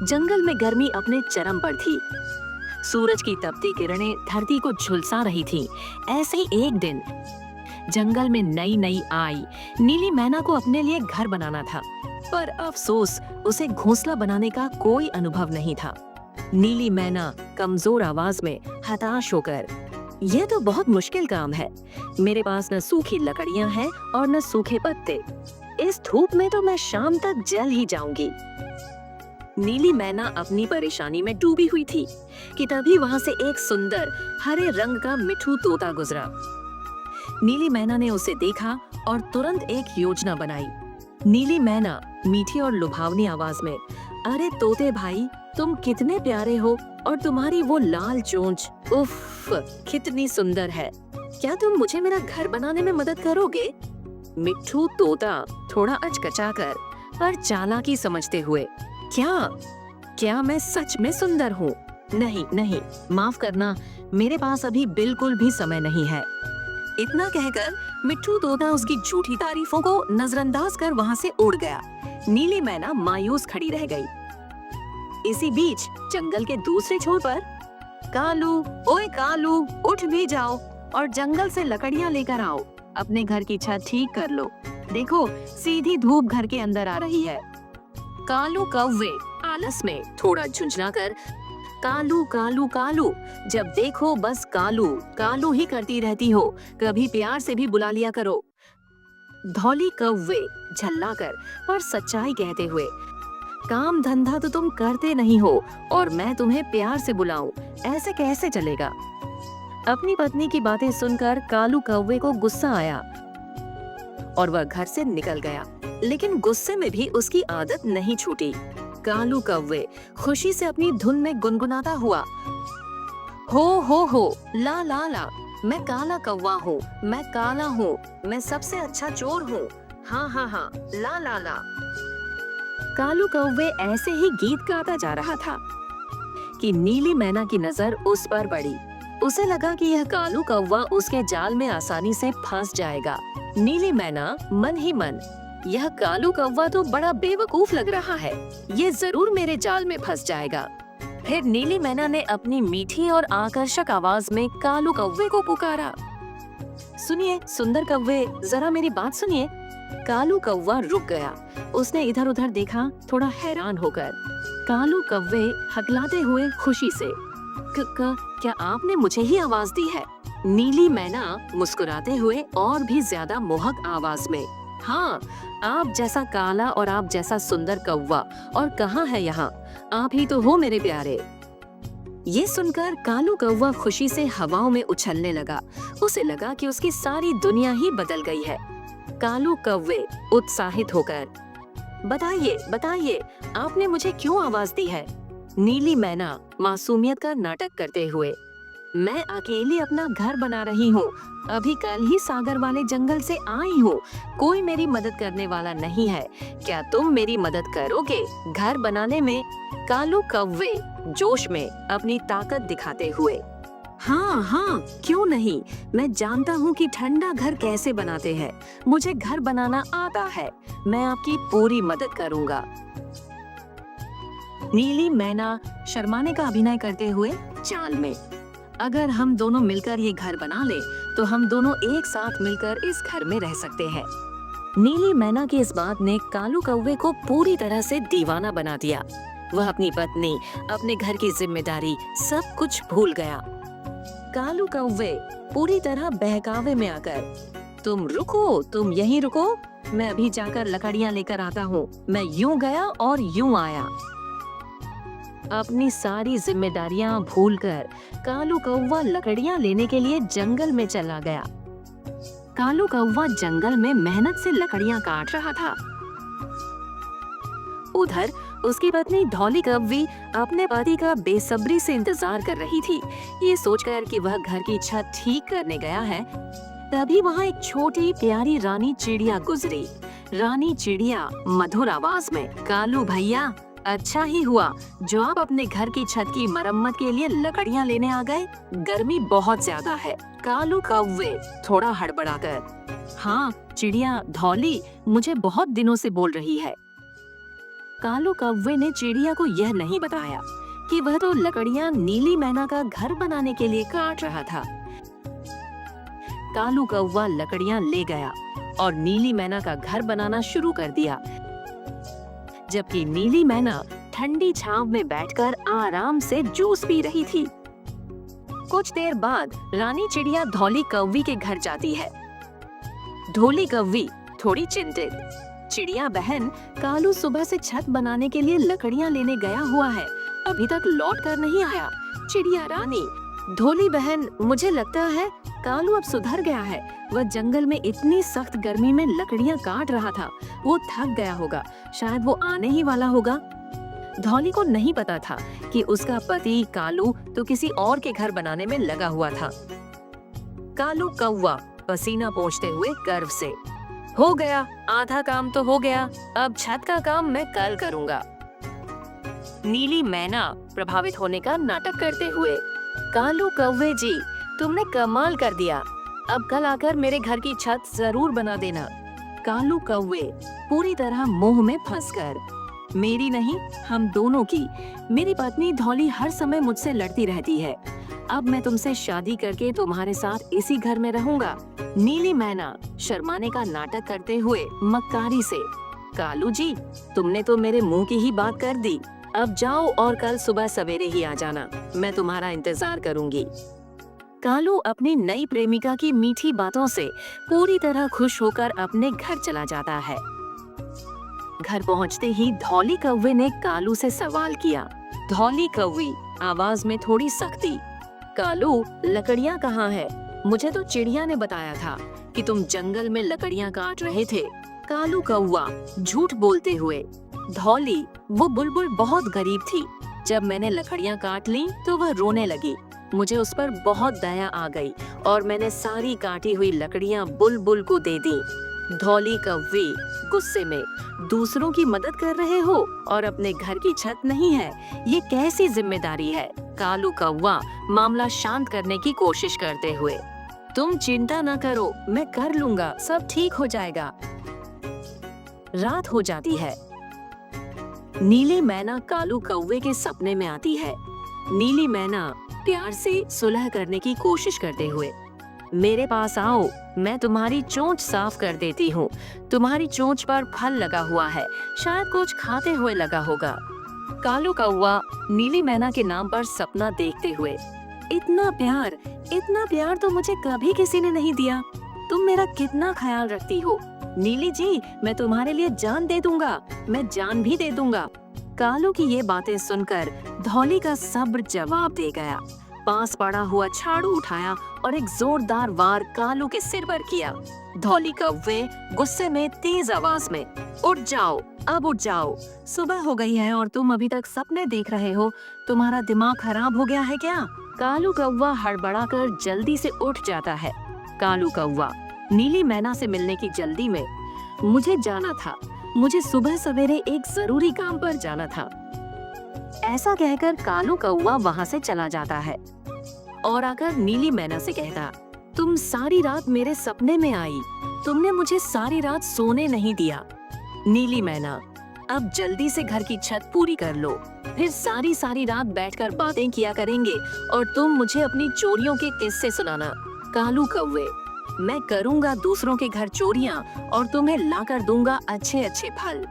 जंगल में गर्मी अपने चरम पर थी। सूरज की तपती किरणें धरती को झुलसा रही थीं। ऐसे ही एक दिन जंगल में नई नई आई नीली मैना को अपने लिए घर बनाना था, पर अफसोस उसे घोंसला बनाने का कोई अनुभव नहीं था। नीली मैना कमजोर आवाज में हताश होकर, यह तो बहुत मुश्किल काम है। मेरे पास न सूखी लकड़ियां हैं और न सूखे पत्ते। इस धूप में तो मैं शाम तक जल ही जाऊंगी। नीली मैना अपनी परेशानी में डूबी हुई थी कि तभी वहां से एक सुंदर हरे रंग का मिठू तोता गुजरा। नीली मैना ने उसे देखा और तुरंत एक योजना बनाई। नीली मैना मीठी और लुभावनी आवाज में, अरे तोते भाई, तुम कितने प्यारे हो और तुम्हारी वो लाल चोंच, उफ, कितनी सुंदर है। क्या तुम मुझे मेरा घर बनाने में मदद करोगे? मिट्ठू तोता थोड़ा अचकचाकर पर चालाकी समझते हुए, क्या मैं सच में सुंदर हूँ? नहीं नहीं, माफ करना, मेरे पास अभी बिल्कुल भी समय नहीं है। इतना कहकर मिट्ठू तोता उसकी झूठी तारीफों को नजरअंदाज कर वहां से उड़ गया। नीली मैना मायूस खड़ी रह गई। इसी बीच जंगल के दूसरे छोर पर, कालू, ओए कालू, उठ भी जाओ और जंगल से लकड़ियां लेकर आओ। अपने घर की छत ठीक कर लो। देखो, सीधी धूप घर के अंदर आ रही है। कालू कौवे आलस में थोड़ा झुंझला कर, कालू कालू कालू, जब देखो बस कालू कालू ही करती रहती हो, कभी प्यार से भी बुला लिया करो। धौली कौवे झल्लाकर पर सच्चाई कहते हुए, काम धंधा तो तुम करते नहीं हो और मैं तुम्हें प्यार से बुलाऊं, ऐसे कैसे चलेगा? अपनी पत्नी की बातें सुनकर कालू कौवे को गुस्सा आया और वह घर से निकल गया। लेकिन गुस्से में भी उसकी आदत नहीं छूटी। कालू कौवे खुशी से अपनी धुन में गुनगुनाता हुआ, हो, ला ला ला, मैं काला कौवा हूँ, मैं काला हूँ, मैं सबसे अच्छा चोर हूँ, हाँ, ला ला ला। कालू कौवे ऐसे ही गीत गाता जा रहा था कि नीली मैना की नजर उस पर पड़ी। उसे लगा कि यह कालू कौवा उसके जाल में आसानी से फंस जाएगा। नीली मैना मन ही मन, यह कालू कौवा तो बड़ा बेवकूफ लग रहा है, ये जरूर मेरे जाल में फंस जाएगा। फिर नीली मैना ने अपनी मीठी और आकर्षक आवाज में कालू कौवे को पुकारा, सुनिए सुंदर कौवे, जरा मेरी बात सुनिए। कालू कौवा रुक गया। उसने इधर उधर देखा, थोड़ा हैरान होकर। कालू कौवे हकलाते हुए खुशी से, क्या आपने मुझे ही आवाज दी है? नीली मैना मुस्कुराते हुए और भी ज्यादा मोहक आवाज में, हाँ, आप जैसा काला और आप जैसा सुंदर कौवा और कहाँ है यहाँ, आप ही तो हो मेरे प्यारे। ये सुनकर कालू कौवा खुशी से हवाओं में उछलने लगा। उसे लगा कि उसकी सारी दुनिया ही बदल गई है। कालू कौवे उत्साहित होकर, बताइए, आपने मुझे क्यों आवाज दी है? नीली मैना मासूमियत का नाटक करते हुए, मैं अकेली अपना घर बना रही हूँ, अभी कल ही सागर वाले जंगल से आई हूँ, कोई मेरी मदद करने वाला नहीं है, क्या तुम मेरी मदद करोगे घर बनाने में? कालू कौवे जोश में अपनी ताकत दिखाते हुए, हाँ, क्यों नहीं, मैं जानता हूँ कि ठंडा घर कैसे बनाते हैं, मुझे घर बनाना आता है, मैं आपकी पूरी मदद करूँगा। नीली मैना शर्माने का अभिनय करते हुए चाल में, अगर हम दोनों मिलकर ये घर बना ले तो हम दोनों एक साथ मिलकर इस घर में रह सकते हैं। नीली मैना की इस बात ने कालू कौवे को पूरी तरह से दीवाना बना दिया। वह अपनी पत्नी, अपने घर की जिम्मेदारी, सब कुछ भूल गया। कालू कौवे पूरी तरह बहकावे में आकर, तुम यहीं रुको, मैं अभी जाकर लकड़ियां लेकर आता हूँ। मैं यूं गया और यूं आया। अपनी सारी जिम्मेदारियां भूलकर कालू कौवा लकड़ियां लेने के लिए जंगल में चला गया। कालू कौवा जंगल में मेहनत से लकड़ियां काट रहा था। उधर उसकी पत्नी धौली कौवी अपने पति का बेसब्री से इंतजार कर रही थी। ये सोचकर कि वह घर की छत ठीक करने गया है, तभी वहाँ एक छोटी प्यारी रानी चिड़िया गुजरी। रानी चिड़िया मधुर आवाज में, कालू भैया, अच्छा ही हुआ जो आप अपने घर की छत की मरम्मत के लिए लकड़ियां लेने आ गए, गर्मी बहुत ज्यादा है। कालू कौवे थोड़ा हड़बड़ाकर, हाँ चिड़िया धौली मुझे बहुत दिनों से बोल रही है। कालू कौवे ने चिड़िया को यह नहीं बताया कि वह तो लकड़ियां नीली मैना का घर बनाने के लिए काट रहा था। कालू कौवा लकड़ियां ले गया और नीली मैना का घर बनाना शुरू कर दिया, जबकि नीली मैना ठंडी छांव में बैठकर आराम से जूस पी रही थी। कुछ देर बाद रानी चिड़िया धौली कौवी के घर जाती है। धौली कौवी थोड़ी चिंतित, चिड़िया बहन, कालू सुबह से छत बनाने के लिए लकड़ियां लेने गया हुआ है, अभी तक लौट कर नहीं आया। चिड़िया रानी, धौली बहन, मुझे लगता है कालू अब सुधर गया है। वह जंगल में इतनी सख्त गर्मी में लकड़ियां काट रहा था, वो थक गया होगा, शायद वो आने ही वाला होगा। धौली को नहीं पता था कि उसका पति कालू तो किसी और के घर बनाने में लगा हुआ था। कालू कौवा पसीना पोंछते हुए गर्व से, हो गया, आधा काम तो हो गया, अब छत का काम मैं कल करूंगा। नीली मैना प्रभावित होने का नाटक करते हुए, कालू कौवे जी, तुमने कमाल कर दिया, अब कल आकर मेरे घर की छत जरूर बना देना। कालू कौवे पूरी तरह मोह में फंसकर, मेरी नहीं, हम दोनों की, मेरी पत्नी धौली हर समय मुझसे लड़ती रहती है, अब मैं तुमसे शादी करके तुम्हारे साथ इसी घर में रहूंगा। नीली मैना शर्माने का नाटक करते हुए मक्कारी से, कालू जी, तुमने तो मेरे मुंह की ही बात कर दी, अब जाओ और कल सुबह सवेरे ही आ जाना, मैं तुम्हारा इंतजार करूंगी। कालू अपनी नई प्रेमिका की मीठी बातों से पूरी तरह खुश होकर अपने घर चला जाता है। घर पहुंचते ही धौली कौवे ने कालू से सवाल किया। धौली कौवी आवाज में थोड़ी सख्ती, कालू, लकड़ियां कहाँ है? मुझे तो चिड़िया ने बताया था कि तुम जंगल में लकड़ियां काट रहे थे। कालू कौवा झूठ बोलते हुए, धौली, वो बुलबुल बहुत गरीब थी, जब मैंने लकड़ियां काट ली तो वह रोने लगी, मुझे उस पर बहुत दया आ गई और मैंने सारी काटी हुई लकड़ियां बुलबुल को दे दी। धौली कौवे गुस्से में, दूसरों की मदद कर रहे हो और अपने घर की छत नहीं है, ये कैसी जिम्मेदारी है? कालू कौवा मामला शांत करने की कोशिश करते हुए, तुम चिंता न करो, मैं कर लूंगा, सब ठीक हो जाएगा। रात हो जाती है। नीली मैना कालू कौवे के सपने में आती है। नीली मैना प्यार से सुलह करने की कोशिश करते हुए, मेरे पास आओ, मैं तुम्हारी चोंच साफ कर देती हूँ, तुम्हारी चोंच पर फल लगा हुआ है, शायद कुछ खाते हुए लगा होगा। कालू कौवा नीली मैना के नाम पर सपना देखते हुए, इतना प्यार तो मुझे कभी किसी ने नहीं दिया, तुम मेरा कितना ख्याल रखती हो। नीली जी, मैं तुम्हारे लिए जान दे दूंगा, मैं जान भी दे दूंगा। कालू की ये बातें सुनकर धौली का सब्र जवाब दे गया। पास पड़ा हुआ झाड़ू उठाया और एक जोरदार वार कालू के सिर पर किया। धौली कौवे गुस्से में तेज आवाज में, उठ जाओ, अब उठ जाओ, सुबह हो गई है और तुम अभी तक सपने देख रहे हो, तुम्हारा दिमाग खराब हो गया है क्या? कालू कौवा हड़बड़ाकर जल्दी से उठ जाता है। कालू कौवा, नीली मैना से मिलने की जल्दी में, मुझे जाना था, मुझे सुबह सवेरे एक जरूरी काम पर जाना था। ऐसा कहकर कालू कौवा वहाँ से चला जाता है और आकर नीली मैना से कहता, तुम सारी रात मेरे सपने में आई, तुमने मुझे सारी रात सोने नहीं दिया। नीली मैना, अब जल्दी से घर की छत पूरी कर लो, फिर सारी रात बैठकर बातें किया करेंगे और तुम मुझे अपनी चोरियों के किस्से सुनाना। कालू कौवे, मैं करूंगा दूसरों के घर चोरियां और तुम्हें लाकर दूंगा अच्छे अच्छे फल,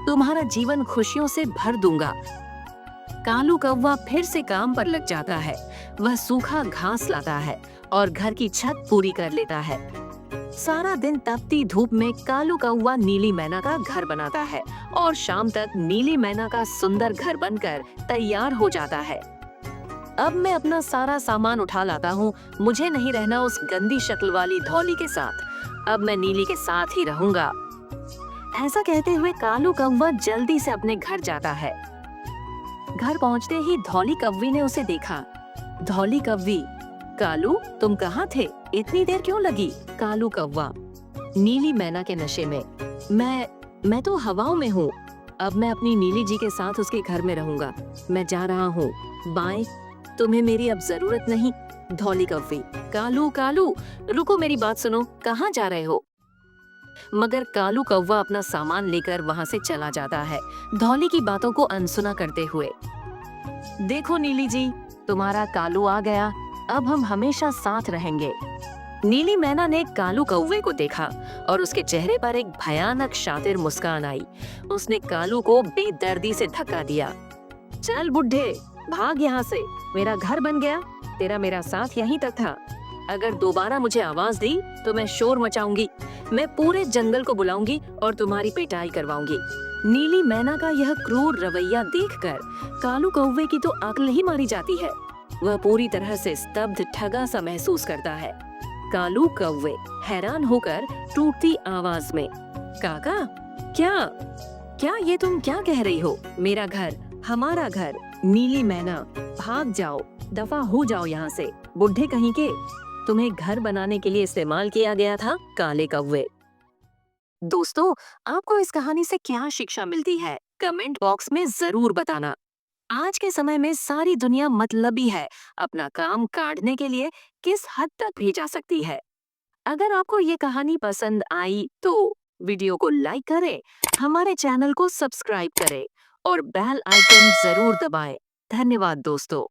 तुम्हारा जीवन खुशियों से भर दूंगा। कालू कौवा फिर से काम पर लग जाता है। वह सूखा घास लाता है और घर की छत पूरी कर लेता है। सारा दिन तपती धूप में कालू कौवा नीली मैना का घर बनाता है और शाम तक नीली मैना का सुंदर घर बनकर तैयार हो जाता है। अब मैं अपना सारा सामान उठा लाता हूँ, मुझे नहीं रहना उस गंदी शक्ल वाली धौली के साथ, अब मैं नीली के साथ ही रहूंगा। ऐसा कहते हुए कालू कौवा जल्दी से अपने घर जाता है। घर पहुँचते ही धौली कौवी ने उसे देखा। धौली कौवी, कालू, तुम कहाँ थे, इतनी देर क्यों लगी? कालू कौवा, नीली मैना के नशे में, मैं तो हवाओं में हूँ, अब मैं अपनी नीली जी के साथ उसके घर में रहूंगा, मैं जा रहा हूँ, बाय, तुम्हें मेरी अब जरूरत नहीं। धौली कौवी, कालू, रुको, मेरी बात सुनो, कहाँ जा रहे हो? मगर कालू कौवा अपना सामान लेकर वहाँ से चला जाता है, धौली की बातों को अनसुना करते हुए। देखो नीली जी, तुम्हारा कालू आ गया, अब हम हमेशा साथ रहेंगे। नीली मैना ने कालू कौवे को देखा और उसके चेहरे पर एक भयानक शातिर मुस्कान आई। उसने कालू को बेदर्दी से धक्का दिया। चल बुड्ढे, भाग यहाँ से, मेरा घर बन गया, तेरा मेरा साथ यहीं तक था। अगर दोबारा मुझे आवाज दी तो मैं शोर मचाऊंगी, मैं पूरे जंगल को बुलाऊंगी और तुम्हारी पिटाई करवाऊंगी। नीली मैना का यह क्रूर रवैया देखकर कालू कौवे की तो अक्ल ही मारी जाती है। वह पूरी तरह से स्तब्ध ठगा सा महसूस करता है। कालू कौवे हैरान होकर टूटती आवाज में, काका, क्या क्या ये तुम क्या कह रही हो? मेरा घर, हमारा घर। नीली मैना, भाग जाओ, दफा हो जाओ यहाँ से, बुढ़े कहीं के। तुम्हें घर बनाने के लिए इस्तेमाल किया गया था, काले कौवे। दोस्तों, आपको इस कहानी से क्या शिक्षा मिलती है? कमेंट बॉक्स में जरूर बताना। आज के समय में सारी दुनिया मतलबी है, अपना काम काढ़ने के लिए किस हद तक भी जा सकती है। अगर आपको ये कहानी पसंद आई तो वीडियो को लाइक करें, हमारे चैनल को सब्सक्राइब करें और बेल आइकन जरूर दबाएं। धन्यवाद दोस्तों।